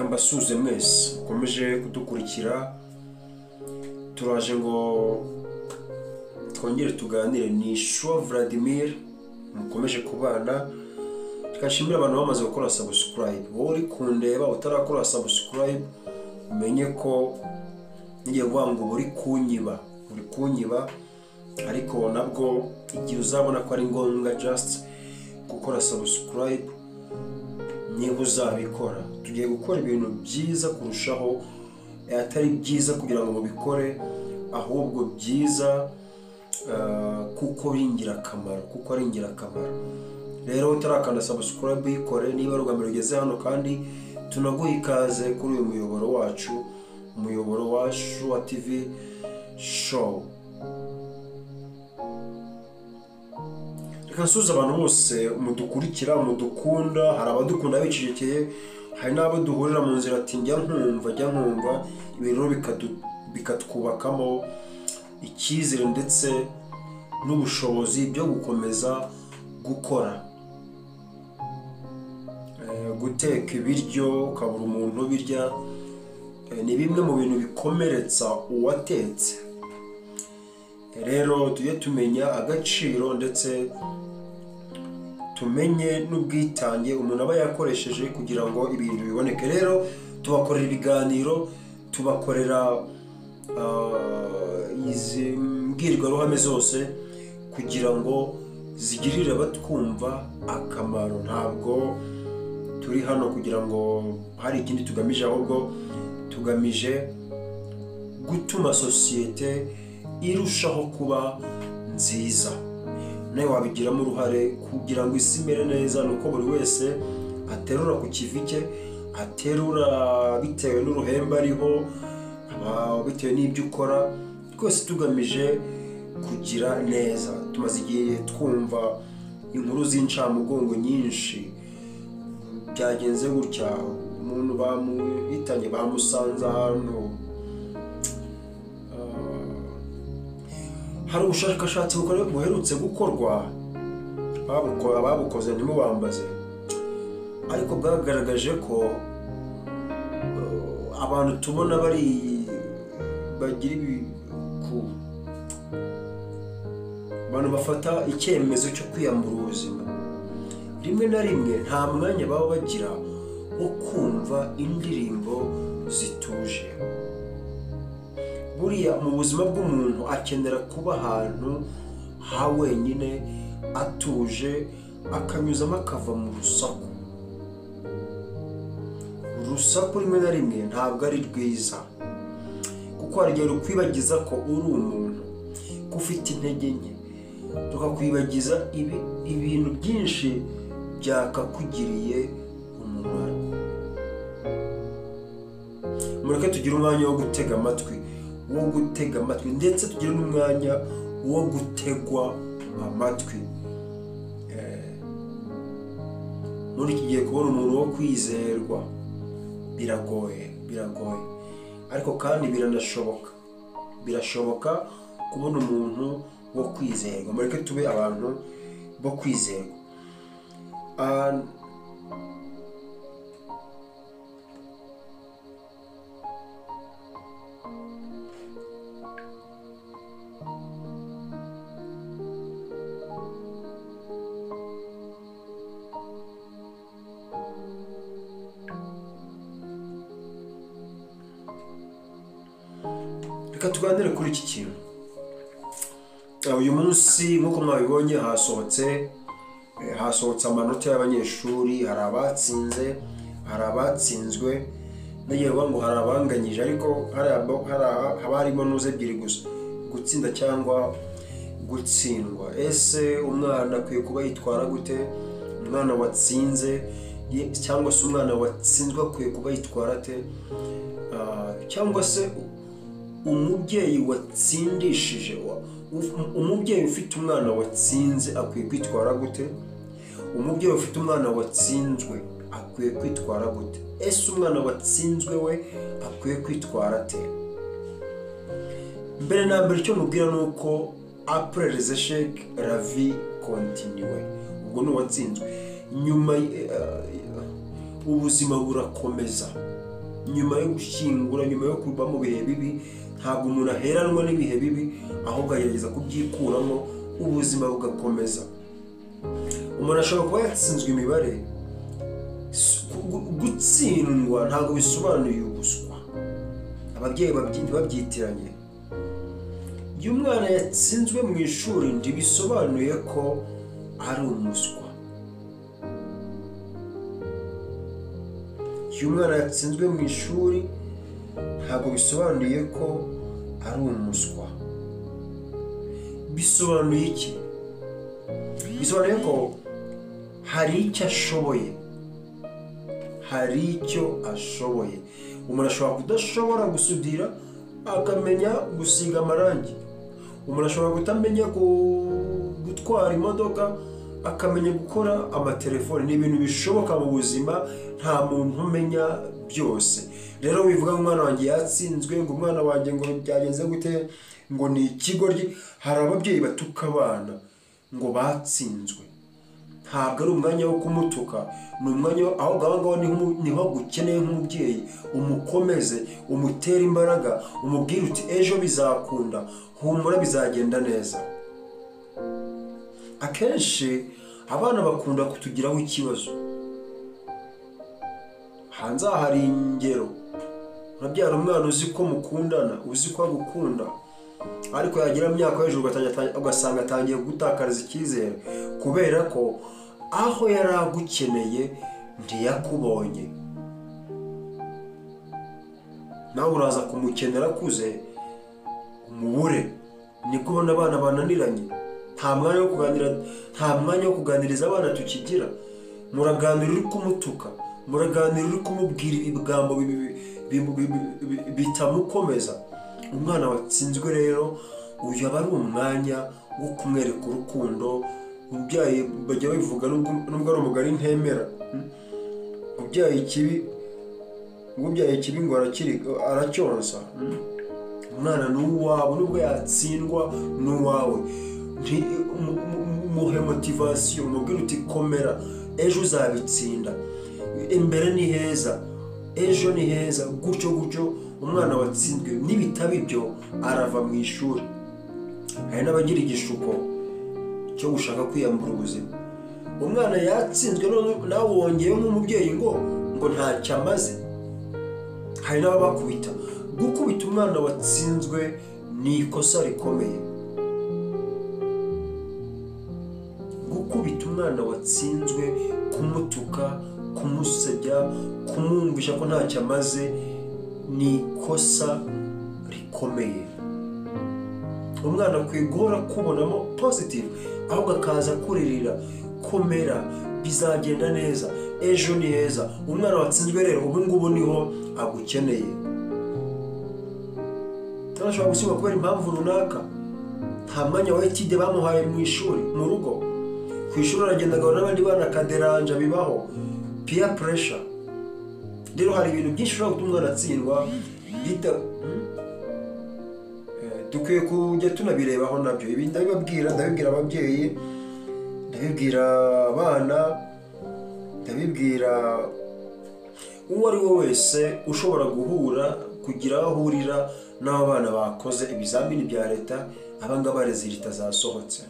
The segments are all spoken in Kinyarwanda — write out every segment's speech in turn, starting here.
mbasuze mwese ukomeje kudukurikira. Turaje ngo twongere tuganire. Ni Shua Vladimir mukomeje kubana. Tukashimira abantu bamaze gukora subscribe. Wowe uri kundeba utarakora subscribe, umenye ko ngiye kuvuga uri kunyiba, ariko nabwo igihe uzabona ko ari ngombwa just gukora subscribe niba uzabikora. Tugiye gukora ibintu byiza kurushaho, atari byiza kugira ngo mubikore, ahubwo byiza kuko ari ingirakamaro. Rero utarakanda subscribe ikore niba rugamiro ugeze hano, kandi tunaguha ikaze kuri uyu muyoboro wa Shua TV show. Reka nsuze abantu bose mudukurikira, mudukunda. Hari abadukunda bicecekeye, hari n'abo duhurira mu nzira ati njya nkumva ibintu bikatwubakamo icyizere ndetse n'ubushobozi byo gukomeza gukora. Guteka ibiryo ukabura umuntu birya ni bimwe mu bintu bikomeretsa uwatetse. Rero tujye tumenya agaciro ndetse tumenye n'ubwitange umuntu aba yakoresheje kugira ngo ibintu biboneke. Rero tubakorera ibiganiro, tubakorera izi mbwirwaruhame zose kugira ngo zigirire abatwumva akamaro. Ntabwo turi hano kugira ngo hari ikindi tugamije, ahubwo tugamije gutuma sosiyete irushaho kuba nziza. Nawe wabigiramo uruhare kugira ngo isi imere neza. Nuko buri wese aterura ku kivi cye, aterura bitewe n'uruhembe ariho, bitewe n'ibyo ukora, twese tugamije kugira neza. Tumaze igihe twumva inkuru z'incamugongo nyinshi, byagenze gutya, umuntu bamuhitanye bamusanze ahantu. Hari ubushakashatsi buherutse gukorwa, ababukoze ntimubambaze, ariko bwagaragaje ko abantu tubona bagira abantu bafata icyemezo cyo kwiyambura ubuzima, rimwe na rimwe nta mwanya baba bagira wo kumva indirimbo zituje. Buriya mu buzima bw'umuntu akenera kuba ahantu ha wenyine atuje, akanyuzamo akava mu rusaku. Urusaku rimwe na rimwe ntabwo ari rwiza, kuko hari igihe rukwibagiza ko uri umuntu, ko ufite intege nke, rukakwibagiza ibintu byinshi byakakugiriye umumaro. Mureke tugire umwanya wo gutega amatwi, ndetse tugire n'umwanya wo gutegwa amatwi. Muri iki gihe kubona umuntu wo kwizerwa biragoye, ariko kandi birashoboka kubona umuntu wo kwizerwa. Mureke tube abantu bo kwizerwa. Reka tuganire kuri iki kintu. Uyu munsi nk'uko mwabibonye hasohotse amanota y'abanyeshuri. Hari abatsinze, hari abatsinzwe, nagiye kuvuga ngo hari abanganyije, ariko haba harimo n'uze ebyiri gusa, gutsinda cyangwa gutsindwa. Ese umwana akwiye kuba yitwara gute? Umwana watsinze cyangwa se umwana watsinzwe akwiye kuba yitwara ate? Cyangwa se umubyeyi watsindishije, umubyeyi ufite umwana watsinze akwiye kwitwara gute? Umubyeyi ufite umwana watsinzwe akwiye kwitwara gute? Ese umwana watsinzwe we akwiye kwitwara ate? Mbere na mbere icyo mubwira ni uko après les échecs la vie continue. Ubwo ni uwatsinzwe, nyuma ubuzima burakomeza. nyuma yo gushyingura, nyuma yo kuva mu bihe bibi, ntabwo umuntu aheranwa n'ibihe bibi, ahubwo agerageza kubyikuramo ubuzima bugakomeza. Umuntu ashobora kuba yatsinzwe imibare. Gutsindwa ntabwo bisobanuye ubuswa, ababyeyi babyitiranye. Iyo umwana yatsinzwe mu ishuri ntibisobanuye ko ari umuswa. Iyo umwana yatsinzwe mu ishuri ntabwo bisobanuye ko ari umuswa. Bisobanuye iki? Bisobanuye ko hari icyo ashoboye, hari icyo ashoboye. Umuntu ashobora kudashobora gusudira akamenya gusiga amarangi. Umuntu ashobora kutamenya gutwara imodoka akamenya gukora amatelefoni. Ni ibintu bishoboka mu buzima, nta muntu umenya byose. Rero wivuga ngo umwana wanjye yatsinzwe, ngo umwana wanjye ngo byagenze gute, ngo ni ikigoryi. Hari ababyeyi batuka abana ngo batsinzwe. Ntabwo ari umwanya wo kumutuka, ni umwanya aho ngaho niho gukeneye nk'umubyeyi, umukomeze, umutere imbaraga, umubwire uti ejo bizakunda, humura bizagenda neza. Akenshi abana bakunda kutugiraho ikibazo. Hanze hari ingero, urabyara umwana uzi ko mukundana, uzi ko agukunda, ariko yagira imyaka hejuru ugasanga atangiye gutakariza icyizere, kubera ko aho yari agukeneye ntiyakubonye. Nawe uraza kumukenera akuze umubure. Nibwo ubona abana bananiranye. Nta mwanya wo kuganiriza abana tukigira. Muraganira uri kumutuka, muraganira uri kumubwira ibigambo bitamukomeza. Umwana watsinzwe rero uyu aba ari umwanya wo kumwereka urukundo. Umubyeyi bajya babivuga nubwo ari umugari ntemera. Umubyeyi kibi ngo aracyonsa. Umwana ni uwawe, nubwo yatsindwa ni uwawe. Muhe motivasiyo, umubwire uti komera, ejo uzabitsinda, imbere ni heza, ejo ni heza. Gutyo umwana watsinzwe n'ibitabo ibyo arava mu ishuri. Hari n'abagira igishuko cyo gushaka kwiyambura ubuzima. Umwana yatsinzwe nawe wongeye nk'umubyeyi ngo ntacyo amaze. Hari n'ababakubita. Gukubita umwana watsinzwe ni ikosa rikomeye. Gukubita umwana watsinzwe, kumutuka, kumusebya, kumwumvisha ko ntacyo amaze, ni ikosa rikomeye. Umwana akwiye guhora kubonamo positive, ahubwo akaza kuririra, komera, bizagenda neza, ejo ni heza. Umwana watsinzwe rero ubu ngubu niho agukeneye. Turashobora gushyirwa kubera impamvu runaka. Nta mwanya wa etide bamuhaye mu ishuri, mu rugo. Ku ishuri aragenda agahura n'abandi bana akaderanja, bibaho peer pressure. Rero hari ibintu byinshi ushobora gutuma umwana atsindwa. Dukwiye kujya tunabirebaho nabyo. Ibi ndabibwira ababyeyi, ndabibwira abana, ndabibwira uwo ari we wese ushobora kugira aho ahurira n'abo bana bakoze ibizamini bya leta, abangaba rezilita zasohotse.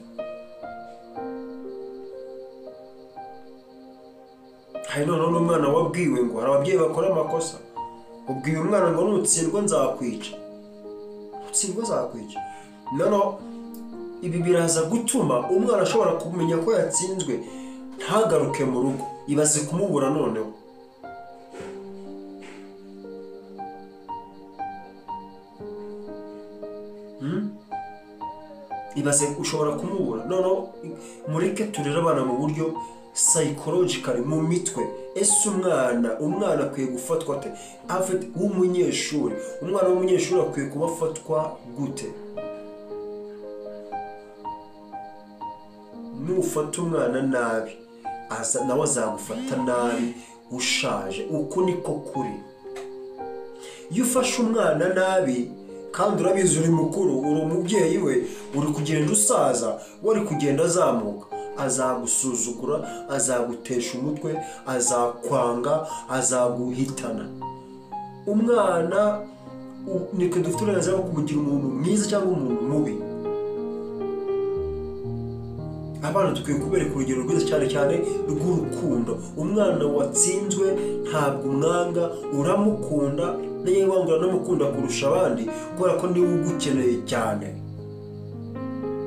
Hari noneho n'umwana wabwiwe ngo hari ababyeyi bakora amakosa. Ubwiye umwana ngo nutsindwa nzakwica. Utsindwa nzakwica. Noneho ibi biraza gutuma umwana ashobora kumenya ko yatsinzwe ntagaruke mu rugo. Ibaze kumubura noneho. Ibaze ushobora kumubura. Noneho mureke turere abana mu buryo psychologically, mu mitwe. Ese umwana akwiye gufatwa ate? W'umunyeshuri, umwana w'umunyeshuri akwiye kuba afatwa gute? Nufata umwana nabi, nawe azagufata nabi ushaje. Uko niko kuri. Iyo ufashe umwana nabi kandi urabizi uri mukuru, uri umubyeyi we, uri kugenda usaza, wari kugenda azamuka, azagusuzugura, azagutesha umutwe, azakwanga, azaguhitana. umwana niko dufite uburenganzira bwo kumugira umuntu mwiza cyangwa umuntu mubi. Abana dukwiye kubereka urugero rwiza cyane cyane rw'urukundo. Umwana watsinzwe ntabwo umwanga, uramukunda, niyo wanga uramukunda kurusha abandi kubera ko niwe ugukeneye cyane.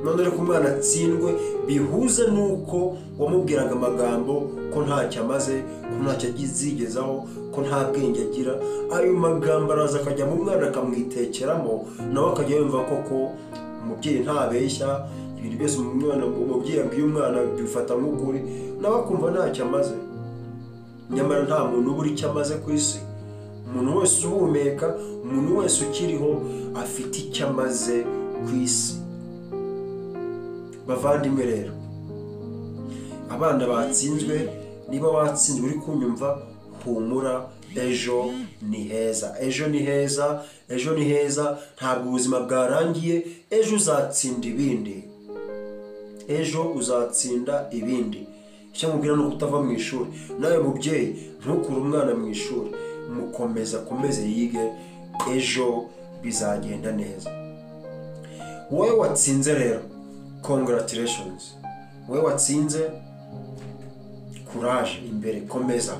None rero ko umwana atsindwe bihuze nuko wamubwiraga amagambo ko ntacyo amaze, ko ntacyo azigezaho, ko nta bwenge agira. Ayo magambo araza akajya mu mwana akamwitekeramo, nawe akajya yumva koko umubyeyi ntabeshya, ibintu byose umubyeyi abwiye umwana bifata nk'ukuri, nawe akumva ntacyo amaze. Nyamara nta muntu ubura icyo amaze ku isi. Umuntu wese uhumeka, umuntu wese ukiriho afite icyo amaze ku isi. Bavandimwe rero, abana batsinzwe, niba watsinzwe uri kunyumva, humura, ejo ni heza. Ejo ni heza, ejo ni heza. Ntabwo ubuzima bwarangiye, ejo uzatsinda ibindi. Ejo uzatsinda ibindi. Icyo mubwira ni ukutava mu ishuri. Nawe mubyeyi, ntukure umwana mu ishuri, akomeze yige, ejo bizagenda neza. Wowe watsinze rero, congratulations. Wowe watsinze, courage, imbere, komeza.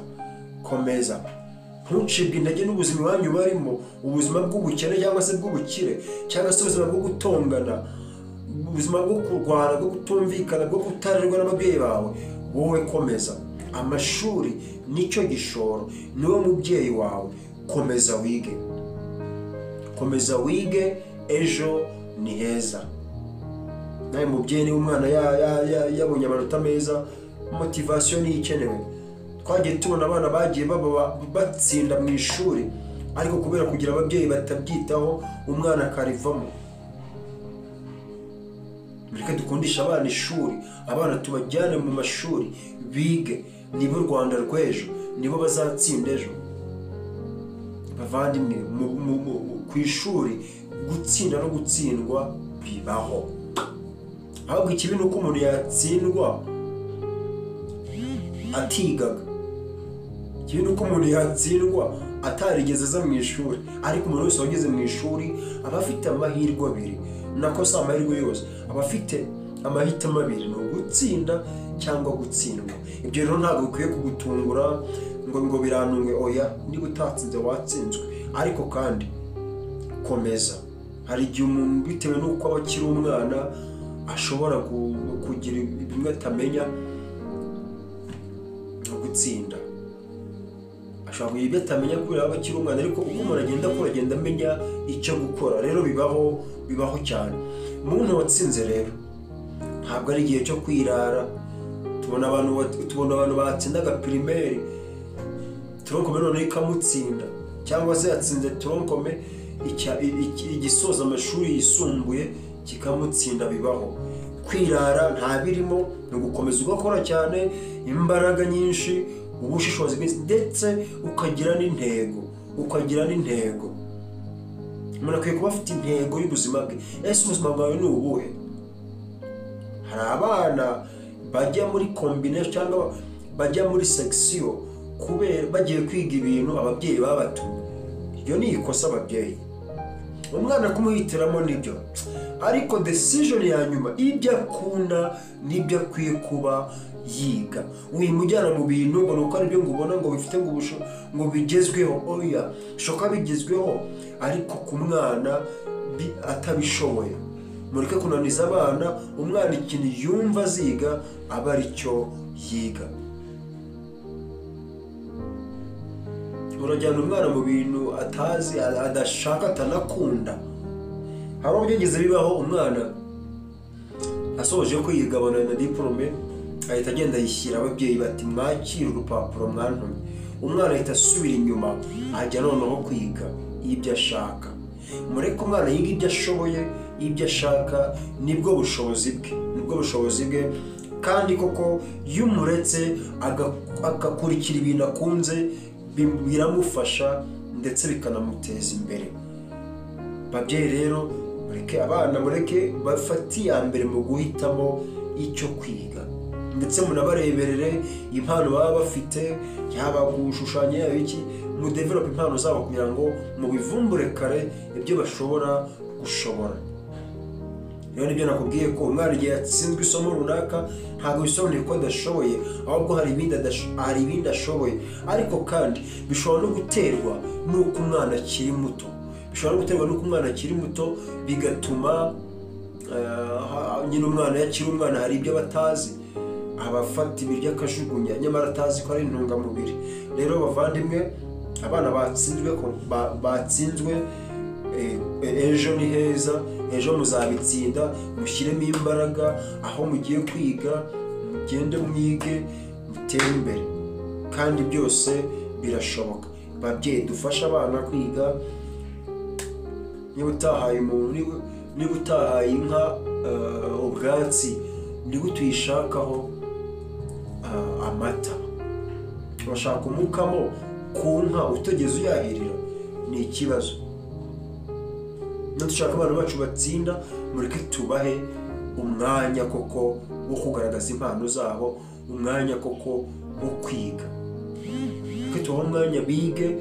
Ntucibwe intege n'ubuzima iwanyu barimo, ubuzima bw'ubukene cyangwa se bw'ubukire, cyangwa se ubuzima bwo gutongana, ubuzima bwo kurwana, bwo kutumvikana, bwo kutarerwa n'ababyeyi bawe. Wowe komeza. Amashuri nicyo gishoro, niwe mubyeyi wawe. Komeza wige, ejo ni heza. Nawe mubyeyi, niba umwana yabonye amanota meza, motivation ni ikenewe. Twagiye tubona abana bagiye batsinda mu ishuri, ariko kubera kugira ababyeyi batabyitaho, umwana akarivamo. Mureke dukundisha abana ishuri, abana tubajyane mu mashuri bige, nibo Rwanda rw'ejo, nibo bazatsinda ejo. Bavandimwe, ku ishuri gutsinda no gutsindwa bibaho. Ahubwo ikibi ni uko umuntu yatsindwa atigaga. Ikibi ni uko umuntu yatsindwa atarigeze aza mu ishuri. Ariko umuntu wese wageze mu ishuri aba afite amahirwe abiri. Nako si amahirwe yose, aba afite amahitamo abiri, ni ugutsinda cyangwa gutsindwa. Ibyo rero ntabwo bikwiye kugutungura ngo biranunge. Oya, niba utatsinze watsinzwe, ariko kandi komeza. Hari igihe umuntu bitewe n'uko aba akiri umwana ashobora kugira bimwe atamenya no gutsinda. Ashobora kugira ibyo atamenya kubera aba akiri umwana, ariko uko umuntu agenda akura agenda amenya icyo gukora. Rero bibaho cyane. Umuntu watsinze rero ntabwo ari igihe cyo kwirara. Tubona abantu batsindaga primaire, tronkome none ikamutsinda, cyangwa se yatsinze tronkome igisoza amashuri yisumbuye kikamutsinda. Bibaho. Kwirara nta birimo, ni ugukomeza ugakora cyane, imbaraga nyinshi, ubushishozi bwinshi, ndetse ukagira n'intego. Umuntu akwiye kuba afite intego y'ubuzima bwe. Ese ubuzima bwawe ni ubuhe? Hari abana bajya muri combination cyangwa bajya muri section kubera bagiye kwiga ibintu ababyeyi babatumye. Iyo ni ikosa ababyeyi. Umwana kumuhitiramo nibyo, ariko decision ya nyuma, ibyo akunda nibyo akwiye kuba yiga. Wimujyana mu bintu ngo nuko ari byo ngubona ngo bifite ngo bigezweho. Oya, shoka bigezweho, ariko ku mwana atabishoboye. Mureke kunaniza abana. Umwana ikintu yumva aziga aba ari cyo yiga. Urajyana umwana mu bintu atazi, adashaka, atanakunda. Hari uburyo bigeze bibaho, umwana asoje kwiga abona na diplome, ahita agenda yishyira ababyeyi bati mwakira urupapuro mwantumye. Umwana ahita asubira inyuma, ajya noneho kwiga ibyo ashaka. Mureke umwana yiga ibyo ashoboye, ibyo ashaka, nibwo bushobozi bwe. Kandi koko iyo umuretse agakurikira ibintu akunze, biramufasha ndetse bikanamuteza imbere. Babyeyi rero, mureke bafate iya mbere mu guhitamo icyo kwiga, ndetse munabareberere impano baba bafite, yaba gushushanya, yaba iki, mu develop impano zabo kugira ngo mubivumbure kare ibyo bashobora gushobora. Rero nibyo nakubwiye ko umwana igihe yatsinzwe isomo runaka ntabwo bisobanuye ko adashoboye, ahubwo hari ibindi ashoboye. Ariko kandi bishobora no guterwa n'uko umwana akiri muto, bigatuma nyine umwana yakiri umwana hari ibyo batazi, abafata ibiryo akajugunya nyamara atazi ko ari intungamubiri. Rero bavandimwe, abana batsinzwe ejo ni heza, ejo muzabitsinda, mushyiremo imbaraga aho mugiye kwiga, mugende mwige, mutere imbere kandi byose birashoboka. Babyeyi dufasha abana kwiga. Niba utahaye umuntu, niba utahaye inka ubwatsi, niba tuyishakaho amata, urashaka umukamo ku nka utageze uyahirira, ni ikibazo. Dushaka abantu bacu batsinda, mureke tubahe umwanya koko wo kugaragaza impano zabo, umwanya koko wo kwiga. Mureke tubahe umwanya bige,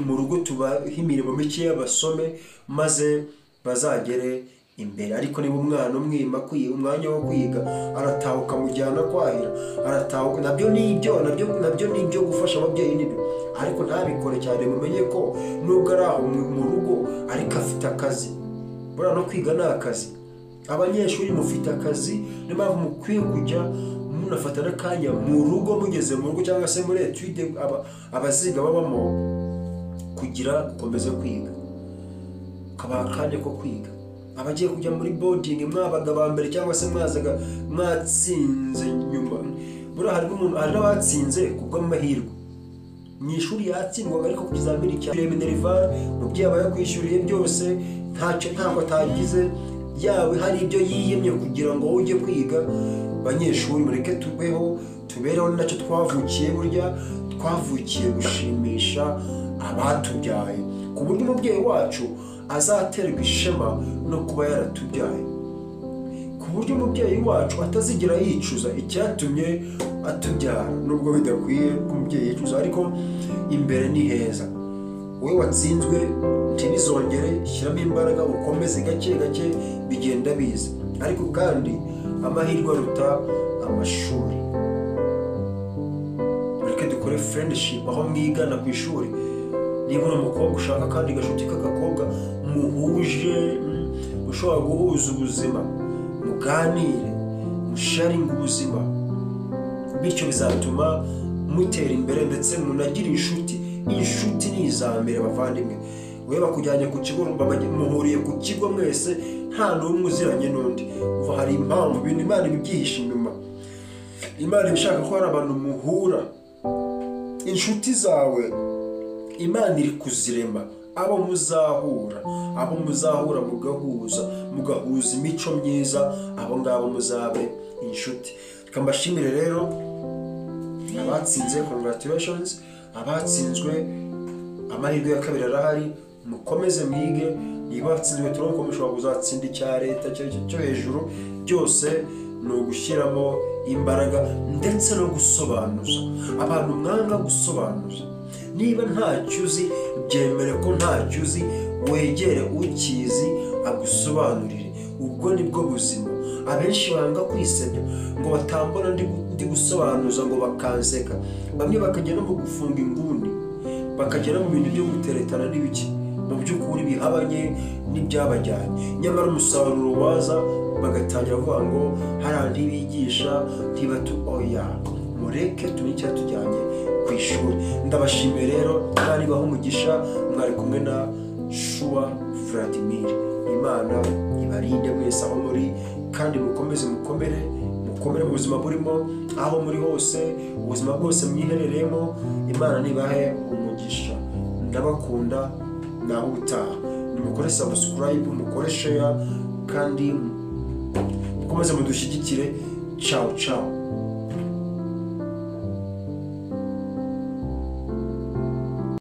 mu rugo tubahe imirimo mikeya basome maze bazagere imbere. Ariko niba umwana umwima umwanya wo kwiga, arataha ukamujyana kwahira, arataha, nabyo ni ibyo gufasha ababyeyi nibyo, ariko ntabikore cyane. Mumenye ko nubwo ari aho mu rugo ariko afite akazi. Buriya no kwiga ni akazi. Abanyeshuri mufite akazi, niyo mpamvu mukwiye kujya munafata n'akanya mu rugo, mugeze mu rugo cyangwa se muri etude abaziga babamo, kugira gukomeza kwiga, ukabaha akanya ko kwiga. Abagiye kujya muri boarding, mwabaga ba mbere cyangwa se mwazaga mwatsinze nyuma. Buriya hari n'abatsinze kubw'amahirwe. Mu ishuri yatsindwaga, ariko ku kizamini cya Minerval umubyeyi aba yakwishyuriye byose, ntabwo atagize, yawe hari ibyo yiyemye kugira ngo ujye kwiga. Banyeshuri mureke tubereho nacyo twavukiye. Burya twavukiye gushimisha abatubyaye, ku buryo umubyeyi wacu azaterwa ishema no kuba yaratubyaye, ku buryo umubyeyi wacu atazigera yicuza icyatumye atubyara. Nubwo bidakwiye ko umubyeyi yicuza, ariko imbere ni heza. Wowe watsinzwe ntibizongere, shyiramo imbaraga, ukomeze gake gake, bigenda biza. Ariko kandi amahirwe aruta amashuri. Mureke dukore friendship aho mwigana ku ishuri. Niba uri umukobwa ushaka kandi gashuti k'agakobwa, muhuje, mushobora guhuza ubuzima, muganire, musharinga ubuzima, bityo bizatuma mutera imbere ndetse munagira inshuti. Inshuti ni izambere bavandimwe. Wewe bakujyanye ku kigo, muhuriye ku kigo mwese, nta n'umwe uziranye n'undi. Uva hari impamvu, ibintu Imana ibyihisha inyuma. Imana ibishaka ko hari abantu muhura. Inshuti zawe Imana iri kuzirema, abo muzahura mugahuza imico myiza, abo ngabo muzabe inshuti. Tukambashimire rero abatsinze, congratulations. Abatsinzwe amahirwe ya kabiri arahari, mukomeze mwige. Niba watsinzwe turongo mushobora kuzatsinda icya leta cyo hejuru. Byose ni ugushyiramo imbaraga ndetse no gusobanuza. Abantu mwanga gusobanuza. Niba ntacyo uzi, byemere ko ntacyo uzi, wegere ukizi agusobanurire. Ubwo nibwo buzima. Abenshi banga kwisenya ngo batambona ndi gusobanuza ngo bakanseka. Bamwe bakagenda mu gufunga inguni, bakagera mu bintu byo guteretana n'ibiki, mu by'ukuri bihabanye n'ibyabajyanye. Nyamara umusaruro waza bagatangira kuvuga ngo hari andi bigisha oya, mureke tumenye icyatujyanye ku ishuri. Ndabashimiye rero, kandi baho umugisha. Mwari kumwe na Shua Vladimir. Imana ibarinde mwese aho muri, kandi mukomeze mukomere mu buzima burimo, aho muri hose, ubuzima bwose mwiherereyemo. Imana nibahe umugisha. Ndabakunda, naho ubutaha. Nimukore subscribe, mukore share, kandi mukomeze mudushyigikire. Ciao ciao.